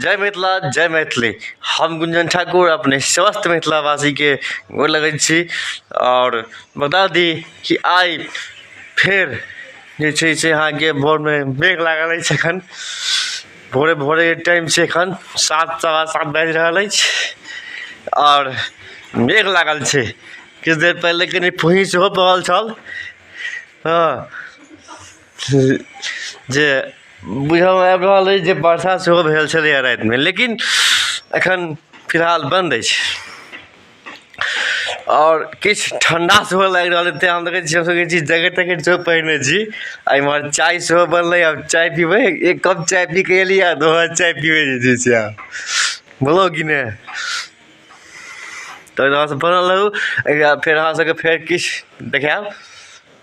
जय मिथिला जय मैथिली। हम गुंजन ठाकुर अपने स्वस्थ मिथिलावासी के गोर लगै छी और बता दी कि आई फिर जे छै से अहाँके भोरमे मेघ लागल अछि। एखन भोरे भोरे टाइम छै, एखन 7:15 बाजि रहल अछि और मेघ लागल छै। किछु देर पहिले कनि फुही सेहो पड़ल छल। हाँ, जे बुझयमे आबि रहल अछि जे वर्षा सेहो भेल छलैए रातिमे, लेकिन एखन फिलहाल बन्द अछि और किछु ठंडा सेहो लागि रहल अछि। तेँ हम देखै छी, हम सोचै छी जैकेट तैकेट सेहो पहिरने छी। एम्हर चाय सेहो बनलै, आब चाय पीबै। एक कप चाय पी के एलियै आ दोहर चाय पीबै जे छै से आब, बोलो कि नहि। तऽ अहाँसँ बनल रहू, फेर अहाँ सबके फेर किछु देखायब।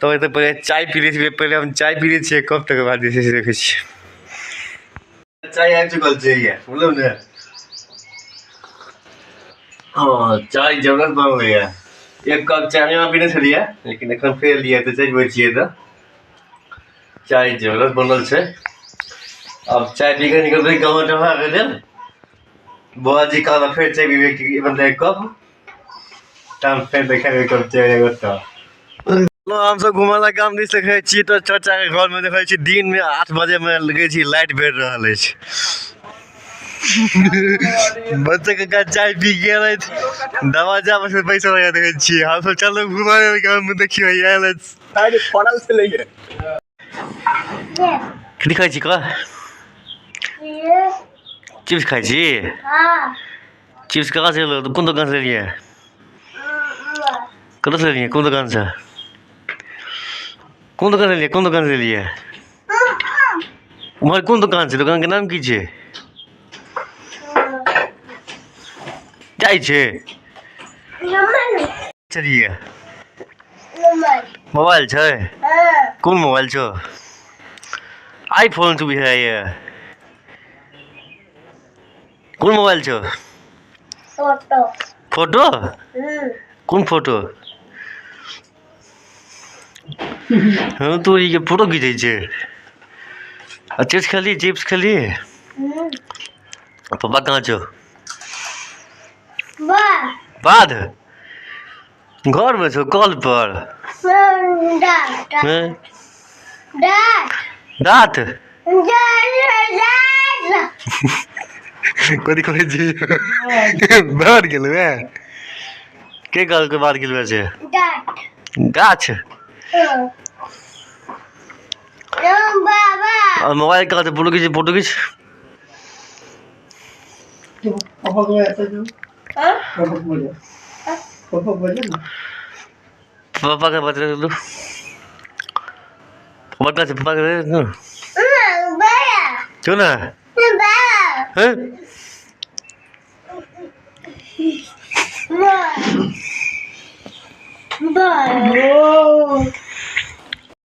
तो पहले चाय पी ली थी, पहले हम चाय पी ली थी एक कप, तक बाद जे छै से देखै छी चाय आबि चुकल छै ये, बोलू ने। हाँ, चाय जबरदस्त बनलैए। एक कप चाय यहाँ पीने छलियै, लेकिन एखन फेर लिया तऽ चाय पीबै छियै तऽ चाय जबरदस्त बनल छै। अब चाय पी के निकलबै गाँव टहला के लेल। बुआजी कहलक फेर चाय पीबै कि मतलब एक कप, तब फेर देखेबै एक कप चाय तऽ हम सब घुमय ला गाम दिस देखै छी तऽ चाचा के घर में देखै छी दिन में 8 बजे में लगे छी लाइट बढ़ रहल अछि। बच्चे का चाय पी के दरवाजा पर से पैसा लगा देखे छी। हम सब चलो घुमाए गाम में, देखियो आयल साइड फड़ल से लेके की खाई छी का चिप्स खाई छी। हां, चिप्स कहाँ से लो, कौन दुकान से लिए, कहाँ से लिए, कौन दुकान से, कौन दुकान से लिए, कौन दुकान से लिए, उमर कौन दुकान से, दुकान के नाम की छै, जाइ छै चलिए। मोबाइल छै, कौन मोबाइल छो, आईफोन छो है ये, कौन मोबाइल छो, फोटो फोटो, कौन फोटो, हाँ तो ये फोटो खींचे छे। चिप्स खाली, चिप्स खाली। पापा कहाँ छो, बाद घर में छो, कॉल पर दांत कथी कहै छी, बाहर गेलौ है, के कहलकै बाहर गेलौ से, गाछ। और मोबाइल कहाँ से, फोटो खींच, फोटो खींच। पापा का बात कर लो, पापा से पापा कर क्यों ना है?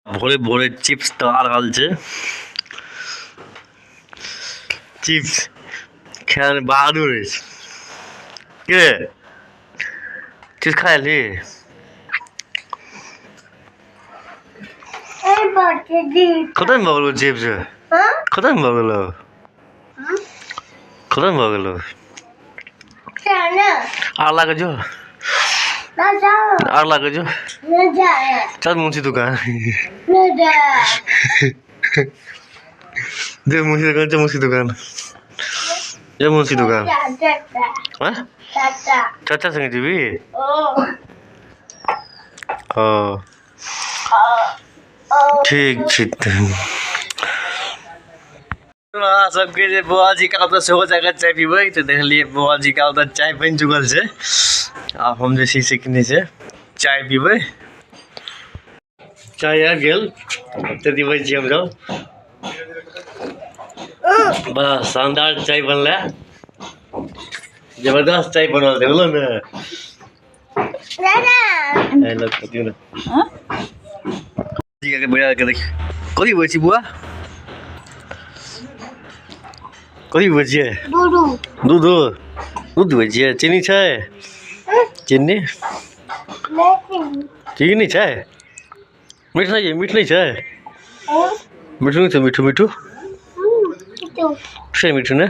भोरे भोरे चिप्स तो आ रहल छै, चिप्स खाए में बहादुर अछि के, चिप्स खा ली, खत्म भऽ गेलो चिप्स, खत्म भऽ गेलो, खत्म भऽ गेलो, आर लागे जो, आर लागे जो, चल मुंशी दुकान, जे मुंशी दुकान, चल मुंशी दुकान, जे मुंशी दुकान, चाचा संगे जेबी, ठीक छै। अहाँ सबके जे बुआजी का ओतऽ सेहो जाकर चाय पीबै तऽ देखलिए बुआजी का ओतऽ चाय बनि चुकल छै। आब हम जे छै से किने से चाय पीबै। चाय आ गेल, ओते पीबै छी हम सब। बड़ा शानदार चाय बनलै, जबरदस्त चाय बनल छै, बोलो ने। कथी बोलै छी बुआ, कथी बोलै छियै, दूध, दूध बोलै छियै, चीनी छै, चीनी चीनी छै, मीठ नहीं, मीठ नहीं छै, मीठू नहीं छै, मीठू मीठू से मीठू ने।